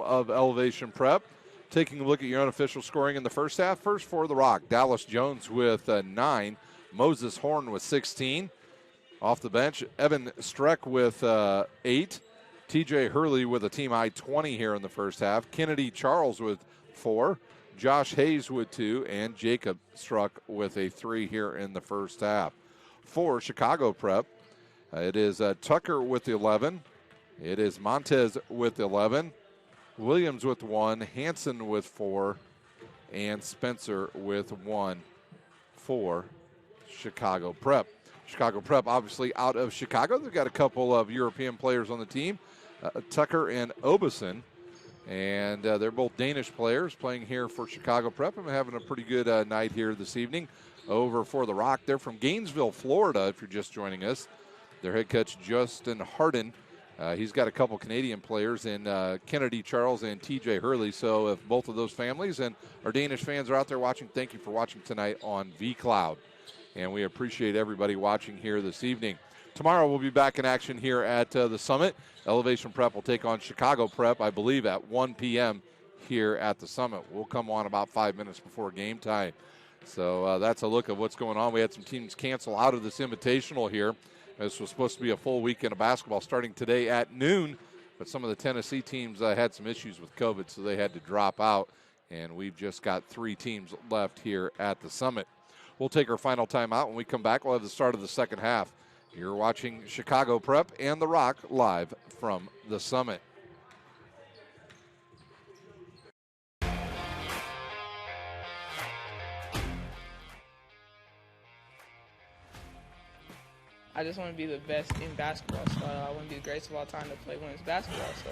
of Elevation Prep. Taking a look at your unofficial scoring in the first half. First for the Rock, Dallas Jones with 9. Moses Horne with 16. Off the bench, Evan Streck with 8. TJ Hurley with a team high 20 here in the first half. Kennedy Charles with 4. Josh Hayes with 2. And Jacob Struck with a 3 here in the first half. For Chicago Prep, it is Tucker with 11. It is Montez with 11. Williams with 1. Hanson with 4. And Spencer with 1 for Chicago Prep. Chicago Prep obviously out of Chicago. They've got a couple of European players on the team, Tucker and Obeson. And they're both Danish players playing here for Chicago Prep and having a pretty good night here this evening over for the Rock. They're from Gainesville, Florida, if you're just joining us. Their head coach, Justin Harden. He's got a couple Canadian players in Kennedy Charles and TJ Hurley. So if both of those families and our Danish fans are out there watching, thank you for watching tonight on vCloud. And we appreciate everybody watching here this evening. Tomorrow we'll be back in action here at the Summit. Elevation Prep will take on Chicago Prep, I believe, at 1 p.m. here at the Summit. We'll come on about 5 minutes before game time. So that's a look at what's going on. We had some teams cancel out of this invitational here. This was supposed to be a full weekend of basketball starting today at noon, but some of the Tennessee teams had some issues with COVID, so they had to drop out, and we've just got 3 teams left here at the Summit. We'll take our final timeout. When we come back, we'll have the start of the second half. You're watching Chicago Prep and the Rock live from the Summit. I just want to be the best in basketball. So I want to be the greatest of all time to play women's basketball. So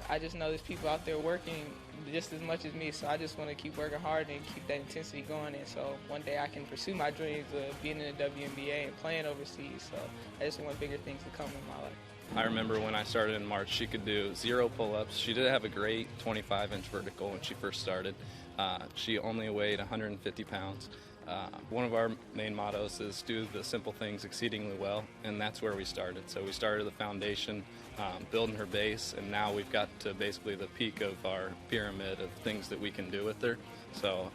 I just know there's people out there working just as much as me. So I just want to keep working hard and keep that intensity going. And so one day I can pursue my dreams of being in the WNBA and playing overseas. So I just want bigger things to come in my life. I remember when I started in March, she could do 0 pull-ups. She did have a great 25-inch vertical when she first started. She only weighed 150 pounds. One of our main mottos is do the simple things exceedingly well, and that's where we started. So we started the foundation, building her base, and now we've got to basically the peak of our pyramid of things that we can do with her. So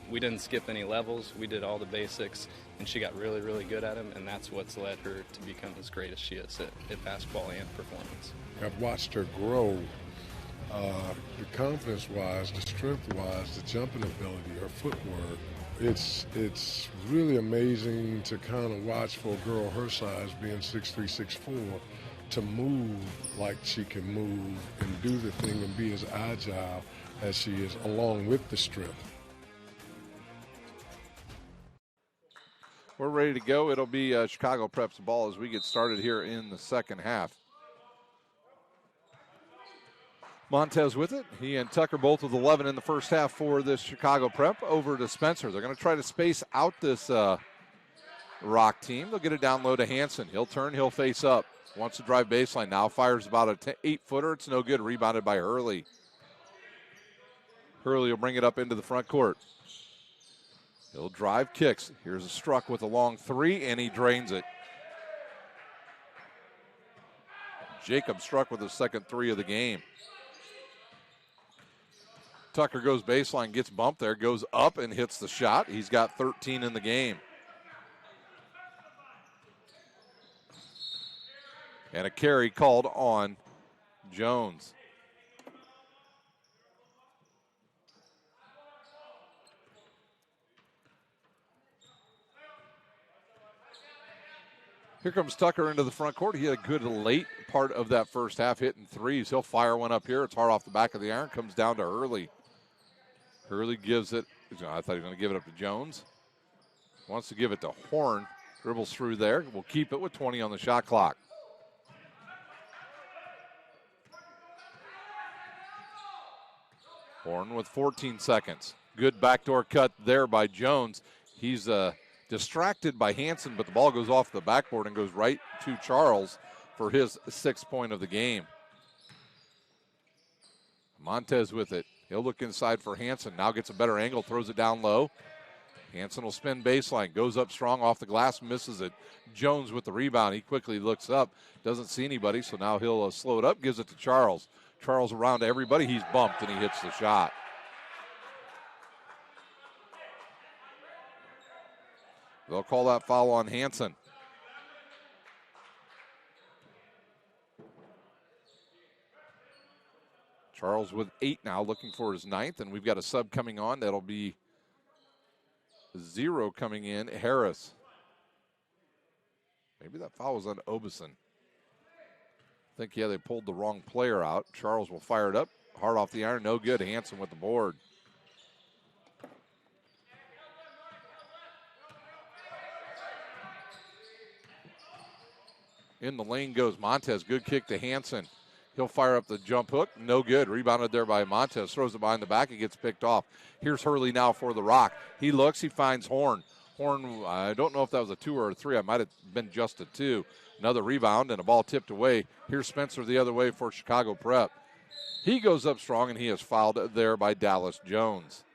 we didn't skip any levels. We did all the basics, and she got really, really good at them, and that's what's led her to become as great as she is at basketball and performance. I've watched her grow, the confidence-wise, the strength-wise, the jumping ability, her footwork. It's really amazing to kind of watch for a girl her size, being 6'3", 6'4", to move like she can move and do the thing and be as agile as she is, along with the strength. We're ready to go. It'll be Chicago Prep's ball as we get started here in the second half. Montez with it. He and Tucker both with 11 in the first half for this Chicago Prep. Over to Spencer. They're going to try to space out this Rock team. They'll get it down low to Hanson. He'll turn. He'll face up. Wants to drive baseline now. Fires about a 8-footer. It's no good. Rebounded by Hurley. Hurley will bring it up into the front court. He'll drive, kicks. Here's a Struck with a long 3, and he drains it. Jacob Struck with his second 3 of the game. Tucker goes baseline, gets bumped there, goes up and hits the shot. He's got 13 in the game. And a carry called on Jones. Here comes Tucker into the front court. He had a good late part of that first half hitting threes. He'll fire one up here. It's hard off the back of the iron. Comes down to Hurley. Hurley gives it. I thought he was going to give it up to Jones. Wants to give it to Horne. Dribbles through there. We'll keep it with 20 on the shot clock. Horne with 14 seconds. Good backdoor cut there by Jones. He's distracted by Hanson, but the ball goes off the backboard and goes right to Charles for his 6th point of the game. Montez with it. He'll look inside for Hanson. Now gets a better angle, throws it down low. Hanson will spin baseline, goes up strong off the glass, misses it. Jones with the rebound. He quickly looks up, doesn't see anybody, so now he'll slow it up, gives it to Charles. Charles around everybody. He's bumped and he hits the shot. They'll call that foul on Hansen. Charles with 8 now, looking for his 9th, and we've got a sub coming on. That'll be 0 coming in, Harris. Maybe that foul was on Obeson. I think, yeah, they pulled the wrong player out. Charles will fire it up. Hard off the iron, no good. Hansen with the board. In the lane goes Montez. Good kick to Hansen. He'll fire up the jump hook. No good. Rebounded there by Montez. Throws it behind the back. It gets picked off. Here's Hurley now for the Rock. He looks. He finds Horne. Horne, I don't know if that was a 2 or a 3. I might have been just a 2. Another rebound and a ball tipped away. Here's Spencer the other way for Chicago Prep. He goes up strong, and he is fouled there by Dallas Jones.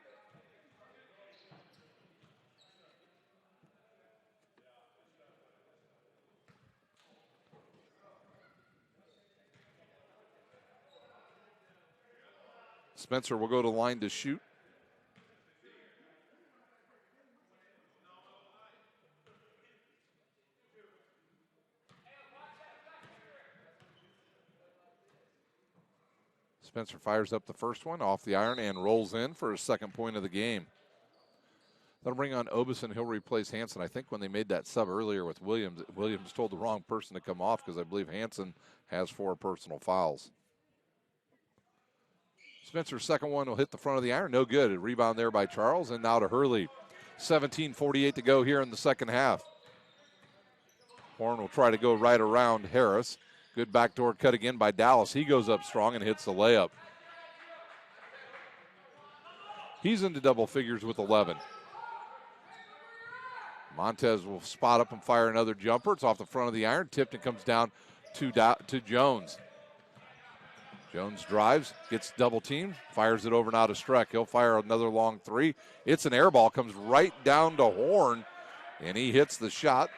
Spencer will go to the line to shoot. Spencer fires up the first one off the iron and rolls in for his second point of the game. That'll bring on Obeson. He'll replace Hansen. I think when they made that sub earlier with Williams, Williams told the wrong person to come off because I believe Hansen has 4 personal fouls. Spencer's second one will hit the front of the iron. No good. A rebound there by Charles, and now to Hurley. 17:48 to go here in the second half. Horne will try to go right around Harris. Good backdoor cut again by Dallas. He goes up strong and hits the layup. He's into double figures with 11. Montez will spot up and fire another jumper. It's off the front of the iron. Tipped and comes down to Jones. Jones drives, gets double teamed, fires it over now to Streck. He'll fire another long 3. It's an air ball, comes right down to Horne, and he hits the shot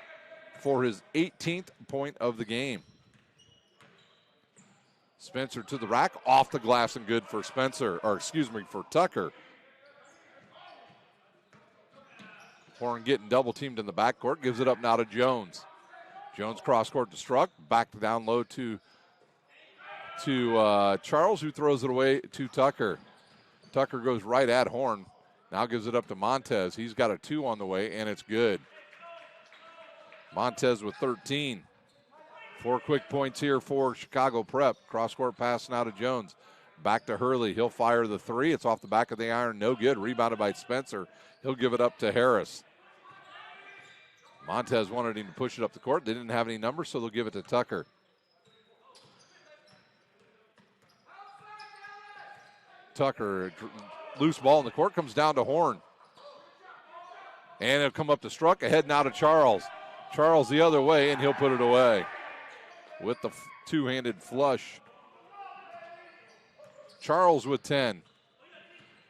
for his 18th point of the game. Spencer to the rack, off the glass and good for for Tucker. Horne getting double teamed in the backcourt, gives it up now to Jones. Jones cross court to Struck, back down low to Charles, who throws it away to Tucker. Tucker goes right at Horne. Now gives it up to Montez. He's got a 2 on the way, and it's good. Montez with 13. 4 quick points here for Chicago Prep. Cross-court pass now to Jones. Back to Hurley. He'll fire the 3. It's off the back of the iron. No good. Rebounded by Spencer. He'll give it up to Harris. Montez wanted him to push it up the court. They didn't have any numbers, so they'll give it to Tucker. Tucker, loose ball in the court, comes down to Horne. And it'll come up to Struck, ahead now to Charles. Charles the other way, and he'll put it away with the two-handed flush. Charles with 10.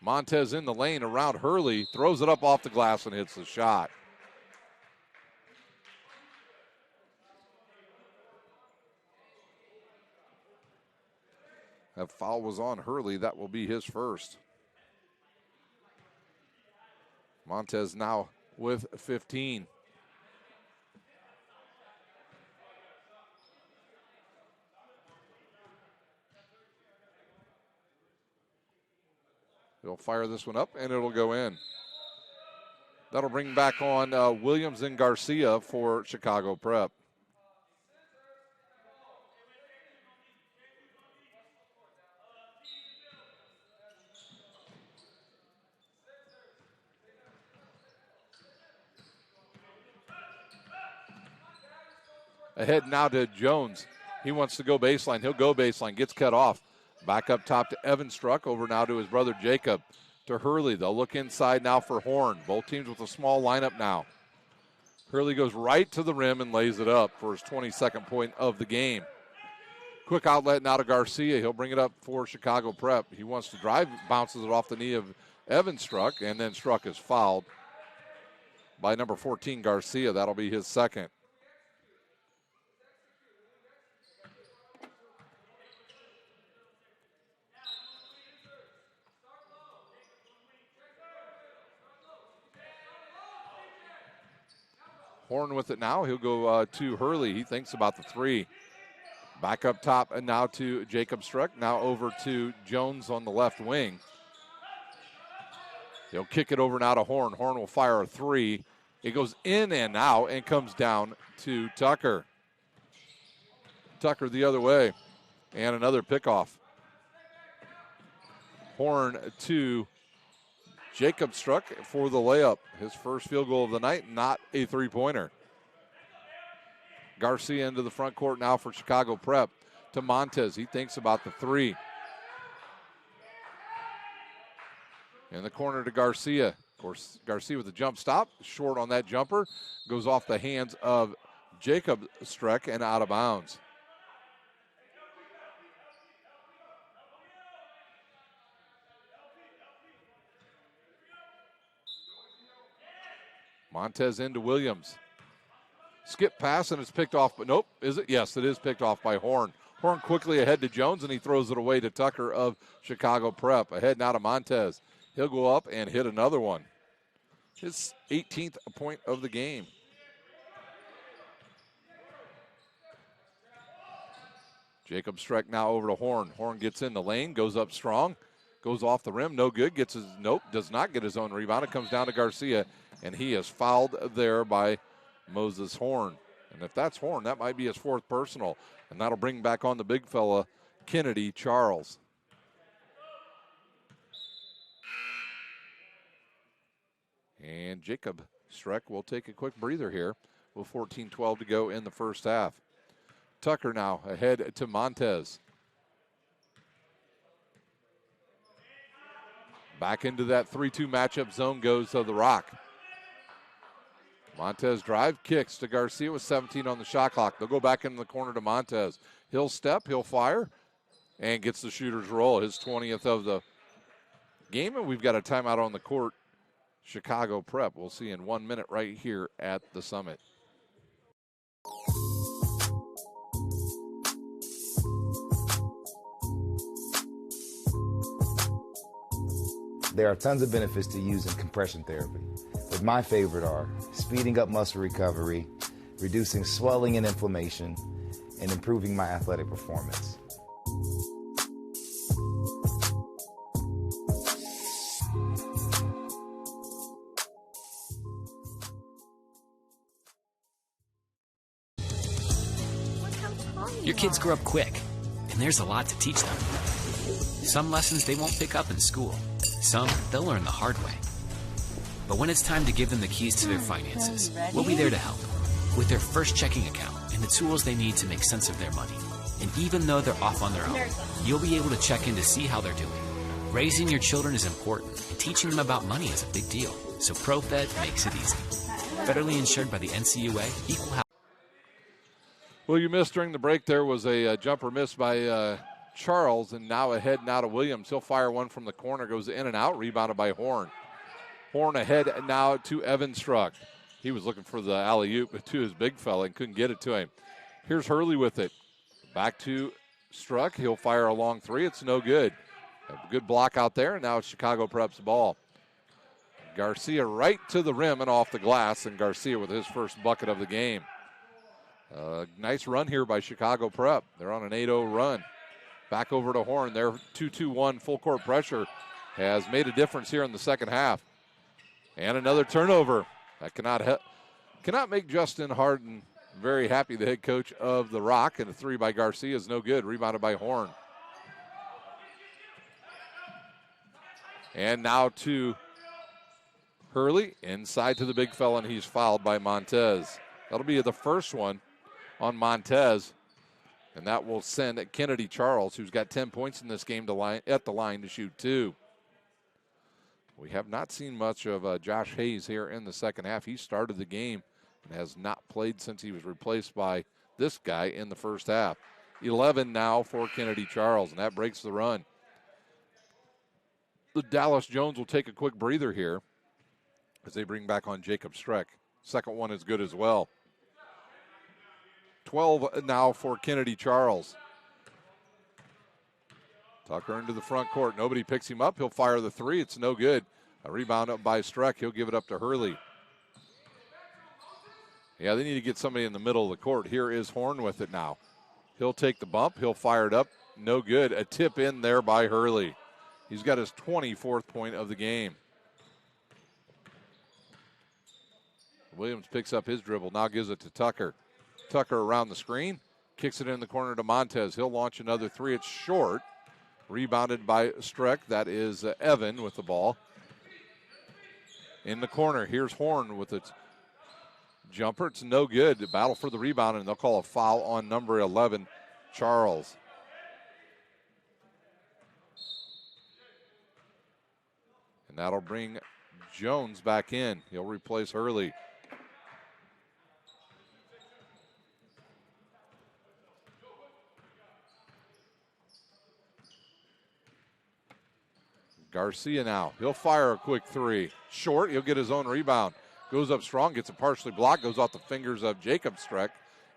Montez in the lane around Hurley, throws it up off the glass and hits the shot. That foul was on Hurley. That will be his first. Montez now with 15. He'll fire this one up, and it'll go in. That'll bring back on Williams and Garcia for Chicago Prep. Ahead now to Jones. He wants to go baseline. He'll go baseline. Gets cut off. Back up top to Evan Struck. Over now to his brother Jacob. To Hurley. They'll look inside now for Horne. Both teams with a small lineup now. Hurley goes right to the rim and lays it up for his 22nd point of the game. Quick outlet now to Garcia. He'll bring it up for Chicago Prep. He wants to drive. Bounces it off the knee of Evan Struck. And then Struck is fouled by number 14, Garcia. That'll be his second. Horne with it now. He'll go to Hurley. He thinks about the three. Back up top and now to Jacob Struck. Now over to Jones on the left wing. They'll kick it over now to Horne. Horne will fire a three. It goes in and out and comes down to Tucker. Tucker the other way. And another pickoff. Horne to Jacob Struck for the layup. His first field goal of the night, not a three-pointer. Garcia into the front court now for Chicago Prep to Montez. He thinks about the three. In the corner to Garcia. Of course, Garcia with a jump stop. Short on that jumper. Goes off the hands of Jacob Streck and out of bounds. Montez into Williams. Skip pass and it's picked off, but nope. Is it? Yes, it is picked off by Horne. Horne quickly ahead to Jones and he throws it away to Tucker of Chicago Prep. Ahead now to Montez. He'll go up and hit another one. His 18th point of the game. Jacob Streck now over to Horne. Horne gets in the lane, goes up strong, goes off the rim, no good. Does not get his own rebound. It comes down to Garcia, and he is fouled there by Moses Horne. And if that's Horne, that might be his fourth personal, and that'll bring back on the big fella, Kennedy Charles. And Jacob Streck will take a quick breather here with 14-12 to go in the first half. Tucker now ahead to Montez. Back into that 3-2 matchup zone goes the Rock. Montez drive, kicks to Garcia with 17 on the shot clock. They'll go back into the corner to Montez. He'll step, he'll fire, and gets the shooter's roll, his 20th of the game. And we've got a timeout on the court. Chicago Prep. We'll see in 1 minute right here at the Summit. There are tons of benefits to using compression therapy, but my favorite are speeding up muscle recovery, reducing swelling and inflammation, and improving my athletic performance. Your kids grow up quick, and there's a lot to teach them. Some lessons they won't pick up in school. Some they'll learn the hard way. But when it's time to give them the keys to their finances, we'll be there to help. With their first checking account and the tools they need to make sense of their money. And even though they're off on their own, you'll be able to check in to see how they're doing. Raising your children is important, and teaching them about money is a big deal. So ProFed makes it easy. Federally insured by the NCUA, Equal Housing. Well, you missed during the break. There was a jumper miss by Charles, and now ahead now to Williams. He'll fire one from the corner, goes in and out, rebounded by Horne. Horne ahead now to Evan Struck. He was looking for the alley-oop to his big fella and couldn't get it to him. Here's Hurley with it. Back to Struck. He'll fire a long three. It's no good. A good block out there, and now it's Chicago Prep's ball. Garcia right to the rim and off the glass, and Garcia with his first bucket of the game. Nice run here by Chicago Prep. They're on an 8-0 run. Back over to Horne. Their 2-2-1 full court pressure has made a difference here in the second half. And another turnover. That cannot make Justin Harden very happy, the head coach of the Rock. And a three by Garcia is no good. Rebounded by Horne. And now to Hurley. Inside to the big fella, and he's fouled by Montez. That'll be the first one on Montez, and that will send Kennedy Charles, who's got 10 points in this game, at the line to shoot two. We have not seen much of Josh Hayes here in the second half. He started the game and has not played since he was replaced by this guy in the first half. 11 now for Kennedy Charles, and that breaks the run. The Dallas Jones will take a quick breather here as they bring back on Jacob Streck. Second one is good as well. 12 now for Kennedy Charles. Tucker into the front court. Nobody picks him up. He'll fire the three. It's no good. A rebound up by Streck. He'll give it up to Hurley. Yeah, they need to get somebody in the middle of the court. Here is Horne with it now. He'll take the bump. He'll fire it up. No good. A tip in there by Hurley. He's got his 24th point of the game. Williams picks up his dribble. Now gives it to Tucker. Tucker around the screen. Kicks it in the corner to Montez. He'll launch another three. It's short. Rebounded by Streck. That is Evan with the ball. In the corner, here's Horne with its jumper. It's no good. Battle for the rebound, and they'll call a foul on number 11, Charles. And that'll bring Jones back in. He'll replace Hurley. Garcia now. He'll fire a quick three. Short. He'll get his own rebound. Goes up strong, gets it partially blocked, goes off the fingers of Jacob Streck,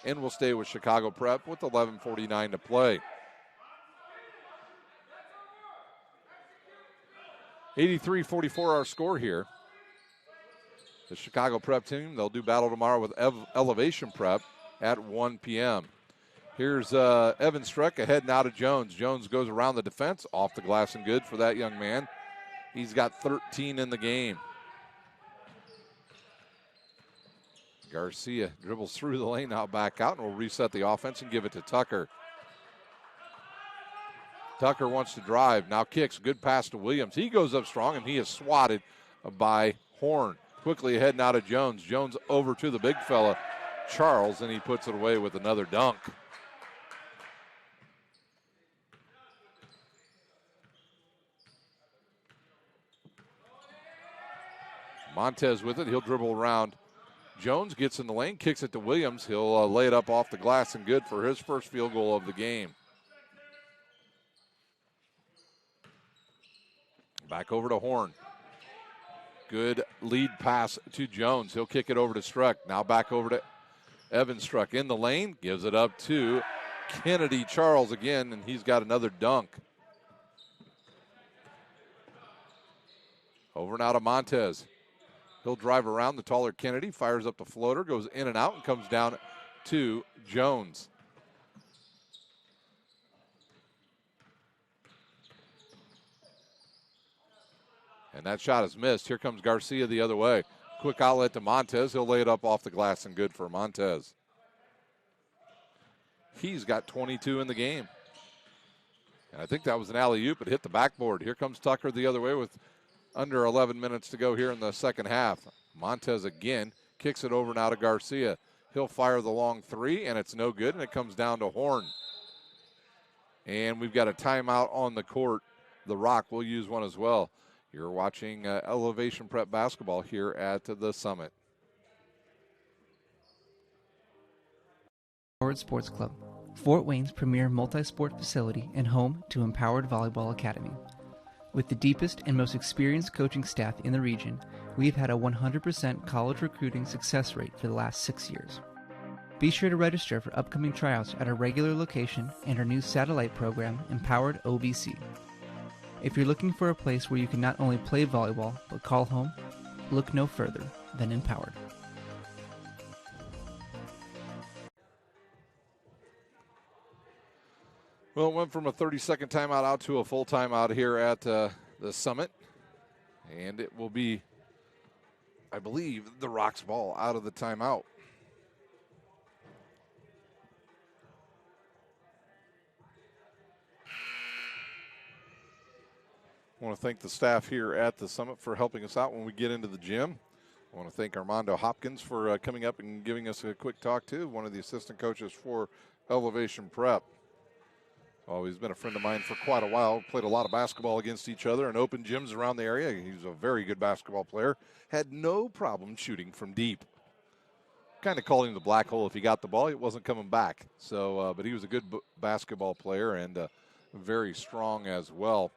and will stay with Chicago Prep with 11:49 to play. 83-44 our score here. The Chicago Prep team, they'll do battle tomorrow with Elevation Prep at 1 p.m. Here's Evan Streck ahead now to Jones. Jones goes around the defense, off the glass and good for that young man. He's got 13 in the game. Garcia dribbles through the lane, now back out, and will reset the offense and give it to Tucker. Tucker wants to drive, now kicks, good pass to Williams. He goes up strong, and he is swatted by Horne. Quickly ahead now to Jones. Jones over to the big fella, Charles, and he puts it away with another dunk. Montez with it, he'll dribble around. Jones gets in the lane, kicks it to Williams. He'll lay it up off the glass and good for his first field goal of the game. Back over to Horne. Good lead pass to Jones. He'll kick it over to Struck. Now back over to Evan Struck in the lane. Gives it up to Kennedy Charles again, and he's got another dunk. Over now to Montez. He'll drive around the taller Kennedy, fires up the floater, goes in and out, and comes down to Jones. And that shot is missed. Here comes Garcia the other way. Quick outlet to Montez. He'll lay it up off the glass and good for Montez. He's got 22 in the game. And I think that was an alley-oop. It hit the backboard. Here comes Tucker the other way with under 11 minutes to go here in the second half. Montez again kicks it over now to Garcia. He'll fire the long three, and it's no good, and it comes down to Horne. And we've got a timeout on the court. The Rock will use one as well. You're watching Elevation Prep basketball here at the Summit. Empowered Sports Club, Fort Wayne's premier multi-sport facility and home to Empowered Volleyball Academy. With the deepest and most experienced coaching staff in the region, we've had a 100% college recruiting success rate for the last 6 years. Be sure to register for upcoming tryouts at our regular location and our new satellite program, Empowered OVC. If you're looking for a place where you can not only play volleyball, but call home, look no further than Empowered. Well, it went from a 30-second timeout out to a full timeout here at the Summit. And it will be, I believe, the Rock's ball out of the timeout. I want to thank the staff here at the Summit for helping us out when we get into the gym. I want to thank Armando Hopkins for coming up and giving us a quick talk, too, one of the assistant coaches for Elevation Prep. Oh, he's been a friend of mine for quite a while. Played a lot of basketball against each other in open gyms around the area. He's a very good basketball player. Had no problem shooting from deep. Kind of called him the black hole. If he got the ball, it wasn't coming back. So, but he was a good basketball player and very strong as well.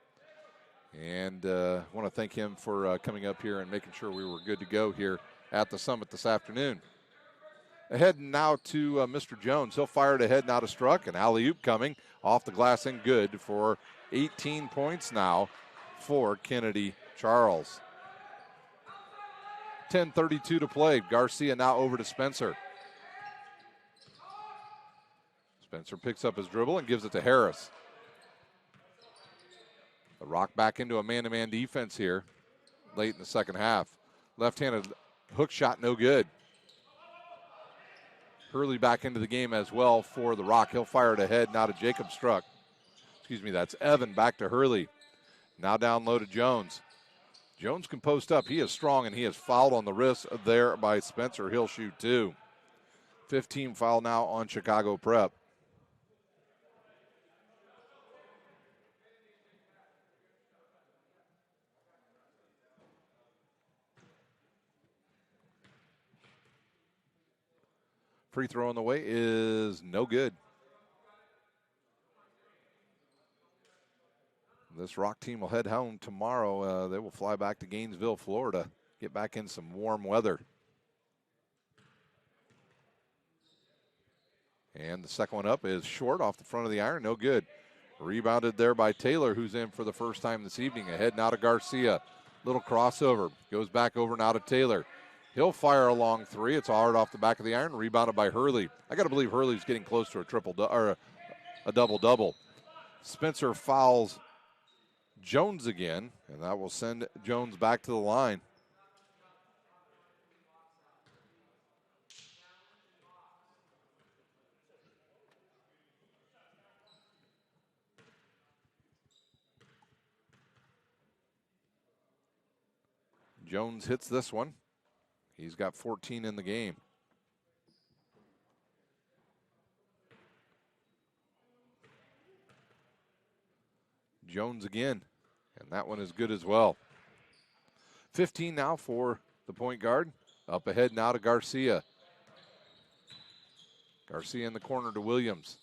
And I want to thank him for coming up here and making sure we were good to go here at the Summit this afternoon. Ahead now to Mr. Jones. He'll fire it ahead now to Struck. An alley-oop coming off the glass and good for 18 points now for Kennedy Charles. 10:32 to play. Garcia now over to Spencer. Spencer picks up his dribble and gives it to Harris. The Rock back into a man-to-man defense here late in the second half. Left-handed hook shot, no good. Hurley back into the game as well for the Rock. He'll fire it ahead now to Jacob Struck. Excuse me, that's Evan back to Hurley. Now down low to Jones. Jones can post up. He is strong, and he is fouled on the wrist there by Spencer. He'll shoot two. 15 foul now on Chicago Prep. Free throw on the way is no good. This Rock team will head home tomorrow. They will fly back to Gainesville, Florida, get back in some warm weather. And the second one up is short off the front of the iron, no good. Rebounded there by Taylor, who's in for the first time this evening. Ahead now to Garcia. Little crossover, goes back over now to Taylor. He'll fire a long three. It's hard off the back of the iron, rebounded by Hurley. I got to believe Hurley's getting close to a double-double. Spencer fouls Jones again, and that will send Jones back to the line. Jones hits this one. He's got 14 in the game. Jones again, and that one is good as well. 15 now for the point guard. Up ahead now to Garcia. Garcia in the corner to Williams.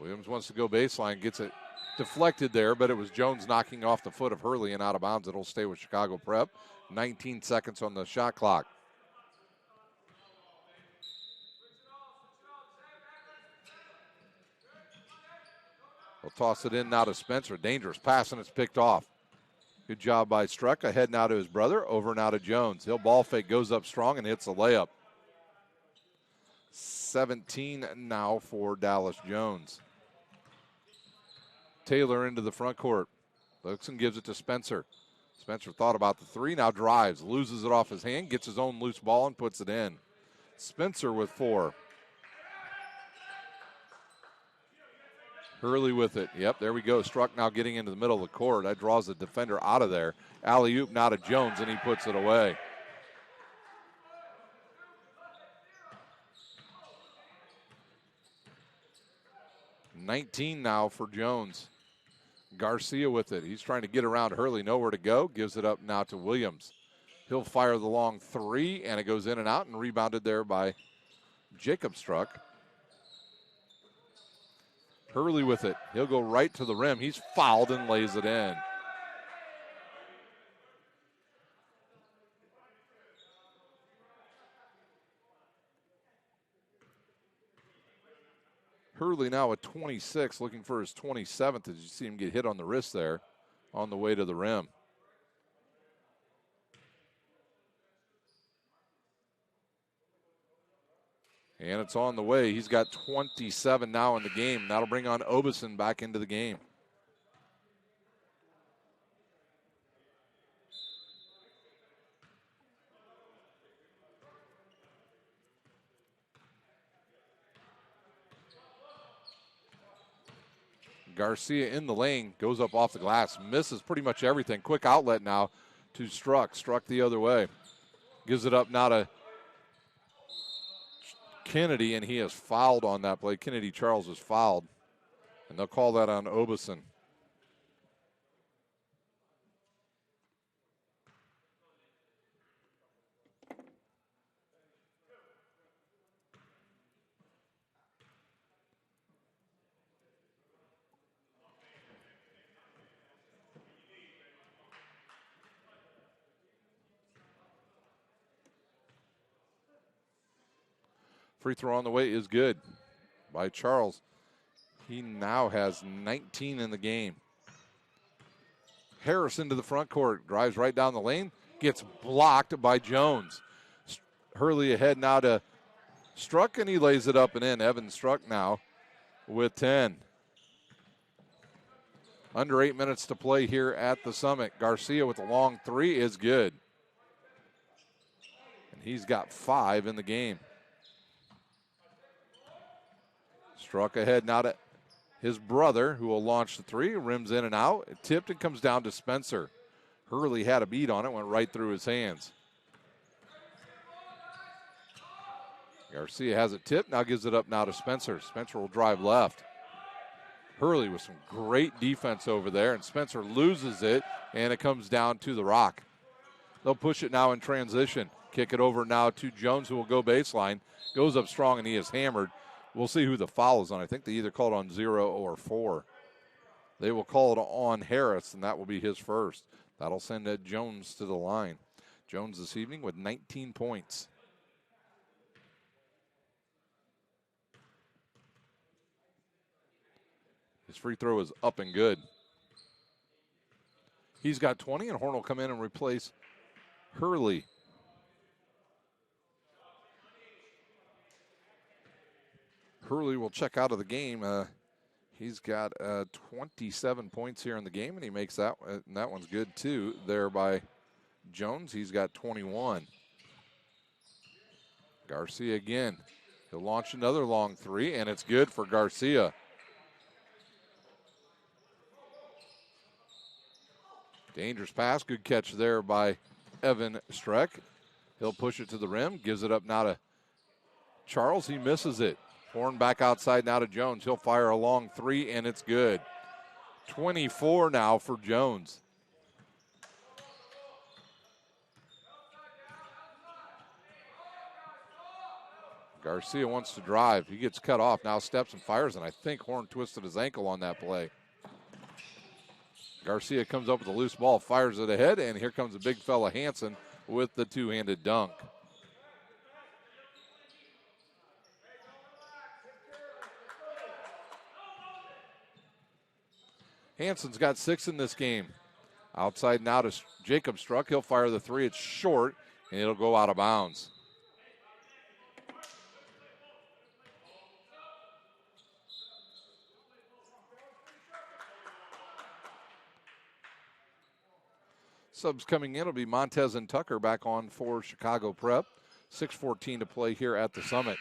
Williams wants to go baseline, gets it deflected there, but it was Jones knocking off the foot of Hurley and out of bounds. It'll stay with Chicago Prep. 19 seconds on the shot clock. We'll toss it in now to Spencer. Dangerous pass, and it's picked off. Good job by Struck. Ahead now to his brother. Over now to Jones. He'll ball fake, goes up strong, and hits a layup. 17 now for Dallas Jones. Taylor into the front court. Looks and gives it to Spencer. Spencer thought about the three, now drives, loses it off his hand, gets his own loose ball and puts it in. Spencer with 4. Hurley with it. Yep, there we go. Struck now getting into the middle of the court. That draws the defender out of there. Alley-oop now to Jones, and he puts it away. $19 now for Jones. Garcia with it. He's trying to get around Hurley. Nowhere to go. Gives it up now to Williams. He'll fire the long three, and it goes in and out, and rebounded there by Jacob Struck. Hurley with it. He'll go right to the rim. He's fouled and lays it in. Hurley now at 26, looking for his 27th as you see him get hit on the wrist there on the way to the rim. And it's on the way. He's got 27 now in the game. That'll bring on Obeson back into the game. Garcia in the lane, goes up off the glass, misses pretty much everything. Quick outlet now to Struck. Struck the other way. Gives it up now to Kennedy, and he is fouled on that play. Kennedy Charles is fouled, and they'll call that on Obeson. Free throw on the way is good by Charles. He now has 19 in the game. Harris into the front court, drives right down the lane, gets blocked by Jones. Hurley ahead now to Struck, and he lays it up and in. Evan Struck now with 10. Under 8 minutes to play here at the Summit. Garcia with a long three is good. And he's got 5 in the game. Struck ahead now to his brother, who will launch the three. Rims in and out. It tipped and comes down to Spencer. Hurley had a beat on it, went right through his hands. Garcia has it tipped, now gives it up now to Spencer. Spencer will drive left. Hurley with some great defense over there, and Spencer loses it, and it comes down to the Rock. They'll push it now in transition. Kick it over now to Jones, who will go baseline. Goes up strong, and he is hammered. We'll see who the foul is on. I think they either called on 0 or 4. They will call it on Harris, and that will be his first. That'll send Ed Jones to the line. Jones this evening with 19 points. His free throw is up and good. He's got 20, and Horne will come in and replace Hurley. Hurley will check out of the game. He's got 27 points here in the game, and he makes that, and that one's good too. There by Jones, he's got 21. Garcia again. He'll launch another long three, and it's good for Garcia. Dangerous pass, good catch there by Evan Streck. He'll push it to the rim, gives it up now to Charles. He misses it. Horne back outside now to Jones. He'll fire a long three, and it's good. 24 now for Jones. Garcia wants to drive. He gets cut off, now steps and fires, and I think Horne twisted his ankle on that play. Garcia comes up with a loose ball, fires it ahead, and here comes the big fella Hansen with the two-handed dunk. Hansen's got 6 in this game. Outside now to Jacob Struck. He'll fire the three. It's short, and it'll go out of bounds. Subs coming in will be Montez and Tucker back on for Chicago Prep. 6:14 to play here at the Summit.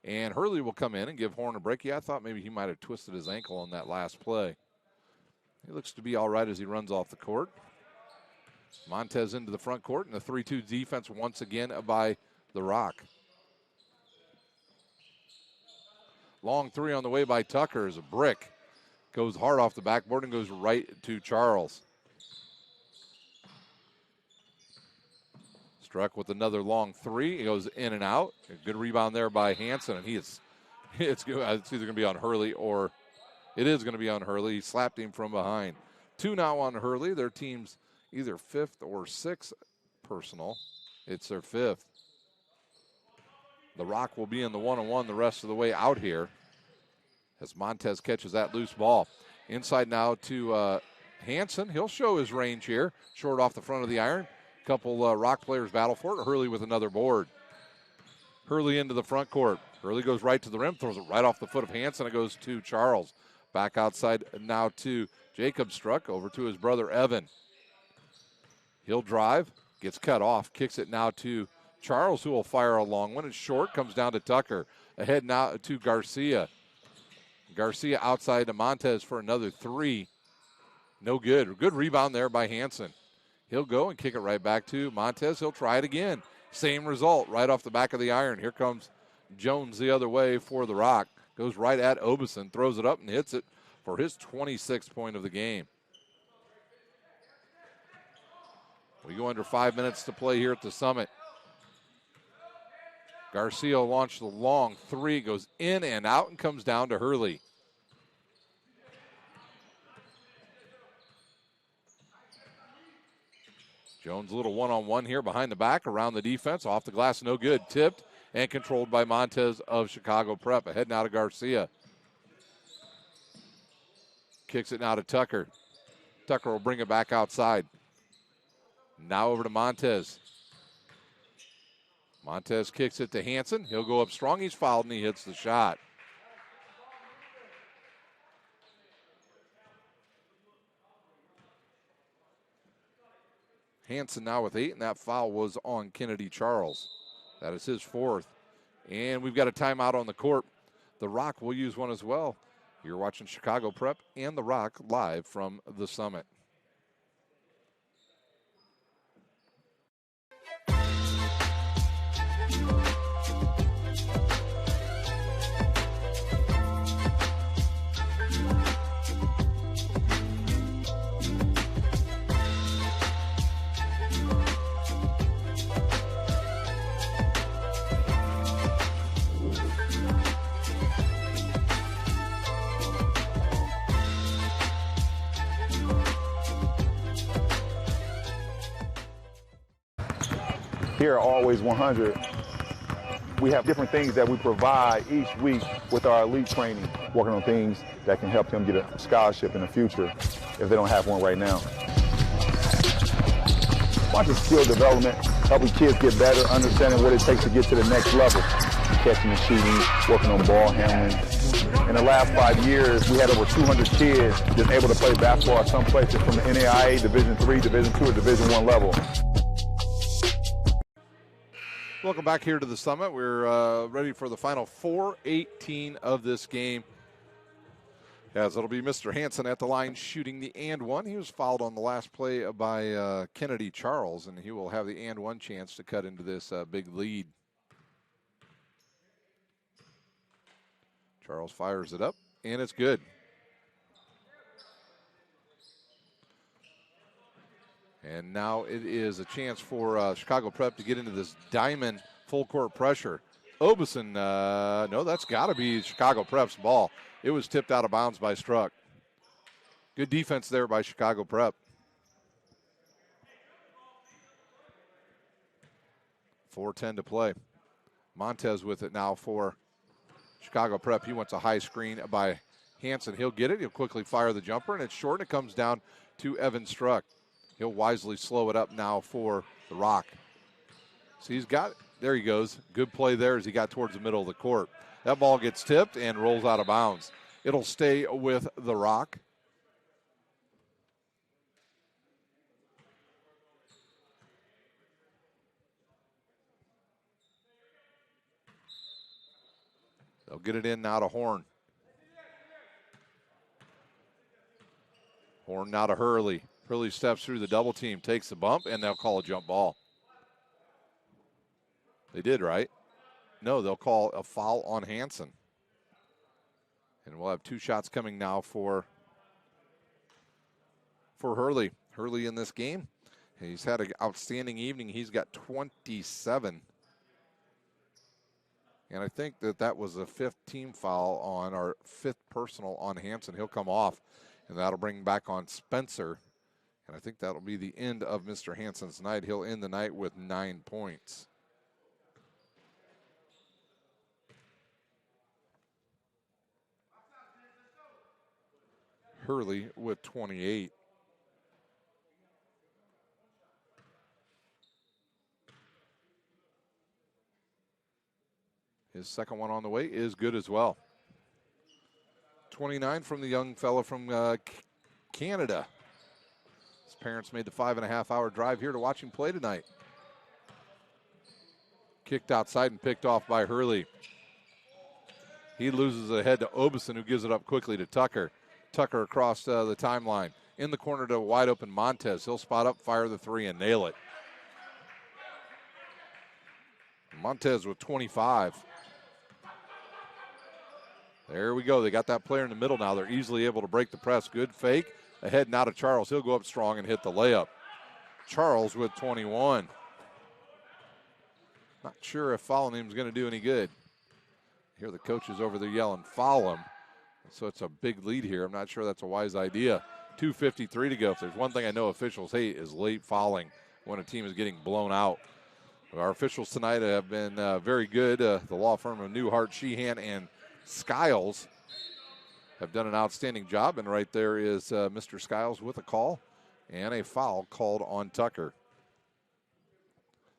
And Hurley will come in and give Horne a break. Yeah, I thought maybe he might have twisted his ankle on that last play. He looks to be all right as he runs off the court. Montez into the front court, and the 3-2 defense once again by the Rock. Long three on the way by Tucker is a brick. Goes hard off the backboard and goes right to Charles. Struck with another long three. He goes in and out. A good rebound there by Hansen, and it's either going to be on Hurley or it is going to be on Hurley. He slapped him from behind. 2 now on Hurley. Their team's either 5th or 6th personal. It's their 5th. The Rock will be in the 1-on-1 the rest of the way out here as Montez catches that loose ball. Inside now to Hansen. He'll show his range here. Short off the front of the iron. Couple Rock players battle for it. Hurley with another board. Hurley into the front court. Hurley goes right to the rim, throws it right off the foot of Hansen. It goes to Charles. Back outside now to Jacob Struck, over to his brother Evan. He'll drive, gets cut off, kicks it now to Charles, who will fire a long one. It's short, comes down to Tucker. Ahead now to Garcia. Garcia outside to Montez for another three. No good. Good rebound there by Hansen. He'll go and kick it right back to Montez. He'll try it again. Same result, right off the back of the iron. Here comes Jones the other way for the Rock. Goes right at Obeson, throws it up and hits it for his 26th point of the game. We go under 5 minutes to play here at the Summit. Garcia launched the long three, goes in and out and comes down to Hurley. Jones a little one-on-one here behind the back, around the defense, off the glass, no good. Tipped and controlled by Montez of Chicago Prep. Ahead now to Garcia. Kicks it now to Tucker. Tucker will bring it back outside. Now over to Montez. Montez kicks it to Hanson. He'll go up strong. He's fouled, and he hits the shot. Hanson now with 8, and that foul was on Kennedy Charles. That is his 4th. And we've got a timeout on the court. The Rock will use one as well. You're watching Chicago Prep and The Rock live from the Summit. Here at Always 100, we have different things that we provide each week with our elite training, working on things that can help them get a scholarship in the future if they don't have one right now. Bunch of skill development, helping kids get better, understanding what it takes to get to the next level. Catching and shooting, working on ball handling. In the last 5 years, we had over 200 kids just able to play basketball at some places from the NAIA, Division III, Division II, or Division I level. Welcome back here to the Summit. We're ready for the final 4:18 of this game. As it'll be Mr. Hanson at the line shooting the and one. He was fouled on the last play by Kennedy Charles, and he will have the and one chance to cut into this big lead. Charles fires it up, and it's good. And now it is a chance for Chicago Prep to get into this diamond full court pressure. Obeson, no, that's got to be Chicago Prep's ball. It was tipped out of bounds by Struck. Good defense there by Chicago Prep. 4:10 to play. Montez with it now for Chicago Prep. He wants a high screen by Hanson. He'll get it. He'll quickly fire the jumper, and it's short, and it comes down to Evan Struck. He'll wisely slow it up now for the Rock. So he's got, there he goes. Good play there as he got towards the middle of the court. That ball gets tipped and rolls out of bounds. It'll stay with the Rock. They'll get it in now to Horne. Horne now to Hurley. Hurley steps through the double team, takes the bump, and they'll call a jump ball. They did, right? No, they'll call a foul on Hanson. And we'll have 2 shots coming now for Hurley. Hurley in this game. He's had an outstanding evening. He's got 27. And I think that was a 5th team foul on, our 5th personal on Hanson. He'll come off, and that'll bring back on Spencer. And I think that'll be the end of Mr. Hanson's night. He'll end the night with 9 points. Hurley with 28. His second one on the way is good as well. 29 from the young fellow from Canada. His parents made the 5.5-hour drive here to watch him play tonight. Kicked outside and picked off by Hurley. He loses it ahead to Obeson, who gives it up quickly to Tucker. Tucker across the timeline. In the corner to a wide open Montez. He'll spot up, fire the 3, and nail it. Montez with 25. There we go. They got that player in the middle now. They're easily able to break the press. Good fake. Ahead now to Charles. He'll go up strong and hit the layup. Charles with 21. Not sure if fouling him is going to do any good. Hear the coaches over there yelling, foul him. So it's a big lead here. I'm not sure that's a wise idea. 2:53 to go. If there's one thing I know officials hate is late fouling when a team is getting blown out. Our officials tonight have been very good. The law firm of Newhart, Sheehan, and Skiles have done an outstanding job. And right there is Mr. Skiles with a call and a foul called on Tucker.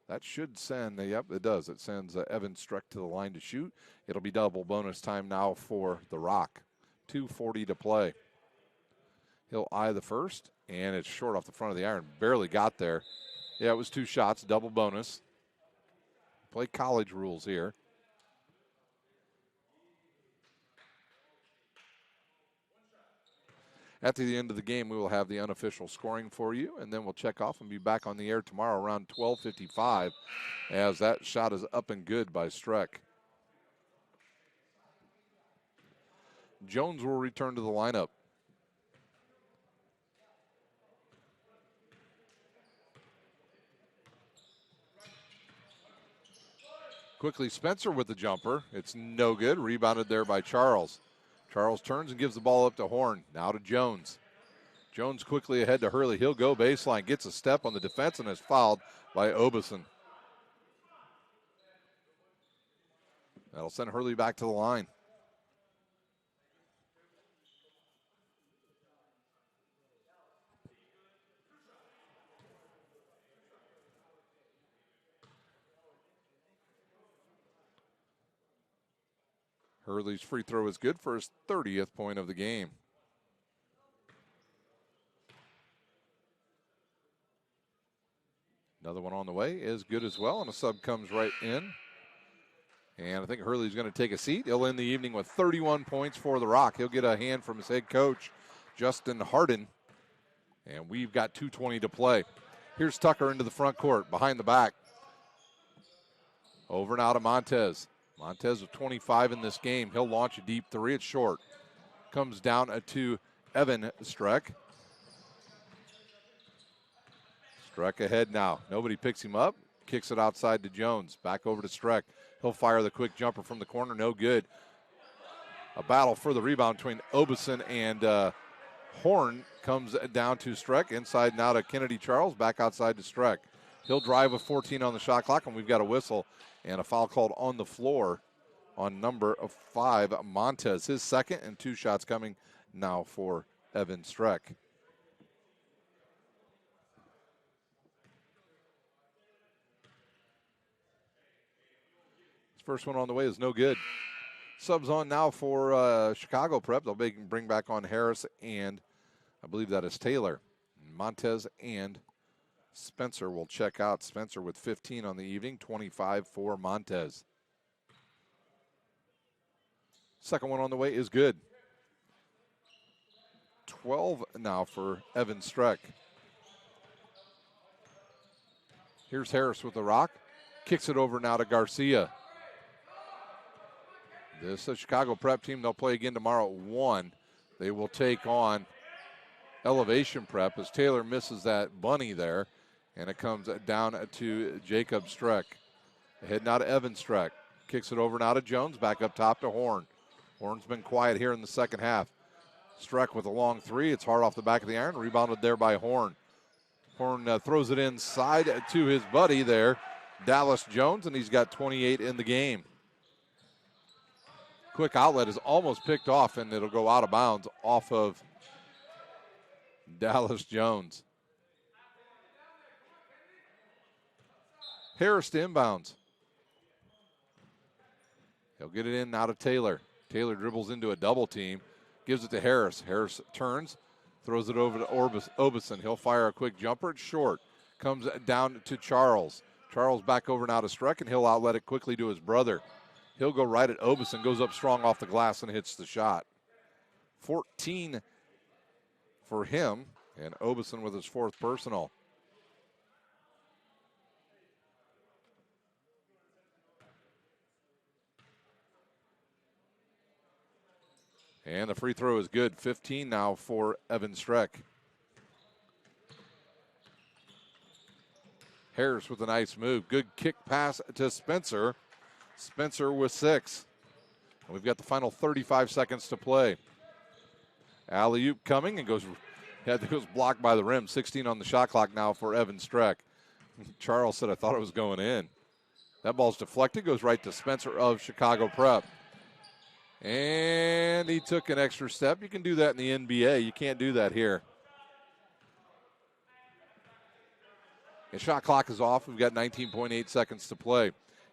That should send, yep, it does. It sends Evan Streck to the line to shoot. It'll be double bonus time now for the Rock. 2:40 to play. He'll eye the first, and it's short off the front of the iron. Barely got there. Yeah, it was 2 shots, double bonus. Play college rules here. At the end of the game, we will have the unofficial scoring for you, and then we'll check off and be back on the air tomorrow around 12:55 as that shot is up and good by Streck. Jones will return to the lineup. Quickly, Spencer with the jumper. It's no good. Rebounded there by Charles. Charles turns and gives the ball up to Horne. Now to Jones. Jones quickly ahead to Hurley. He'll go baseline, gets a step on the defense, and is fouled by Obeson. That'll send Hurley back to the line. Hurley's free throw is good for his 30th point of the game. Another one on the way is good as well, and a sub comes right in. And I think Hurley's going to take a seat. He'll end the evening with 31 points for the Rock. He'll get a hand from his head coach, Justin Harden. And we've got 2:20 to play. Here's Tucker into the front court, behind the back. Over and out of Montez. Montez with 25 in this game. He'll launch a deep three. It's short. Comes down to Evan Streck. Streck ahead now. Nobody picks him up. Kicks it outside to Jones. Back over to Streck. He'll fire the quick jumper from the corner. No good. A battle for the rebound between Obeson and Horne comes down to Streck. Inside now to Kennedy Charles. Back outside to Streck. He'll drive with 14 on the shot clock, and we've got a whistle and a foul called on the floor on number 5, Montez. His second, and 2 shots coming now for Evan Streck. His first one on the way is no good. Subs on now for Chicago Prep. They'll bring back on Harris, and I believe that is Taylor. Montez and Spencer will check out. Spencer with 15 on the evening, 25 for Montez. Second one on the way is good. 12 now for Evan Streck. Here's Harris with the rock. Kicks it over now to Garcia. This is Chicago Prep team. They'll play again tomorrow at 1. They will take on Elevation Prep as Taylor misses that bunny there. And it comes down to Jacob Streck. Ahead now to Evan Streck. Kicks it over now to Jones. Back up top to Horne. Horne's been quiet here in the second half. Streck with a long three. It's hard off the back of the iron. Rebounded there by Horne. Horne throws it inside to his buddy there, Dallas Jones, and he's got 28 in the game. Quick outlet is almost picked off, and it'll go out of bounds off of Dallas Jones. Harris to inbounds. He'll get it in now to Taylor. Taylor dribbles into a double team, gives it to Harris. Harris turns, throws it over to Obeson. He'll fire a quick jumper. It's short. Comes down to Charles. Charles back over now to Streck, and he'll outlet it quickly to his brother. He'll go right at Obeson, goes up strong off the glass and hits the shot. 14 for him, and Obeson with his 4th personal. And the free throw is good. 15 now for Evan Streck. Harris with a nice move. Good kick pass to Spencer. Spencer with 6. And we've got the final 35 seconds to play. Alley-oop coming and goes blocked by the rim. 16 on the shot clock now for Evan Streck. Charles said, I thought it was going in. That ball's deflected, goes right to Spencer of Chicago Prep. And he took an extra step. You can do that in the NBA. You can't do that here. And shot clock is off. We've got 19.8 seconds to play.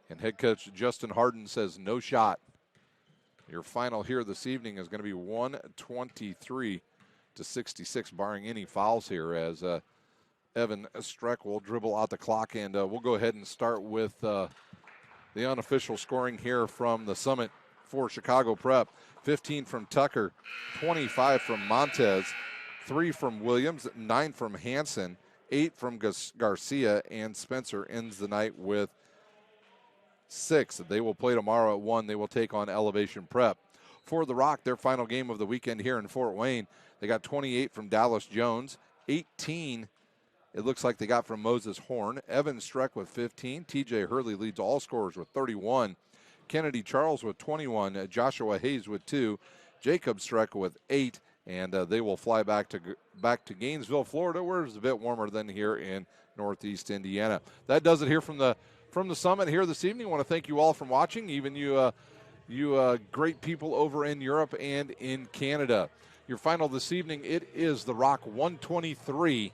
And head coach Justin Harden says no shot. Your final here this evening is going to be 123 to 66, barring any fouls here, as Evan Streck will dribble out the clock. And we'll go ahead and start with the unofficial scoring here from the Summit for Chicago Prep. 15 from Tucker, 25 from Montez, 3 from Williams, 9 from Hansen, 8 from Garcia, and Spencer ends the night with 6. They will play tomorrow at 1. They will take on Elevation Prep. For the Rock, their final game of the weekend here in Fort Wayne, they got 28 from Dallas Jones, 18 it looks like they got from Moses Horne. Evan Streck with 15. TJ Hurley leads all scorers with 31. Kennedy Charles with 21. Joshua Hayes with 2. Jacob Streck with 8. And they will fly back to Gainesville, Florida, where it's a bit warmer than here in Northeast Indiana. That does it here from the Summit here this evening. I want to thank you all for watching, even you great people over in Europe and in Canada. Your final this evening, it is the Rock 123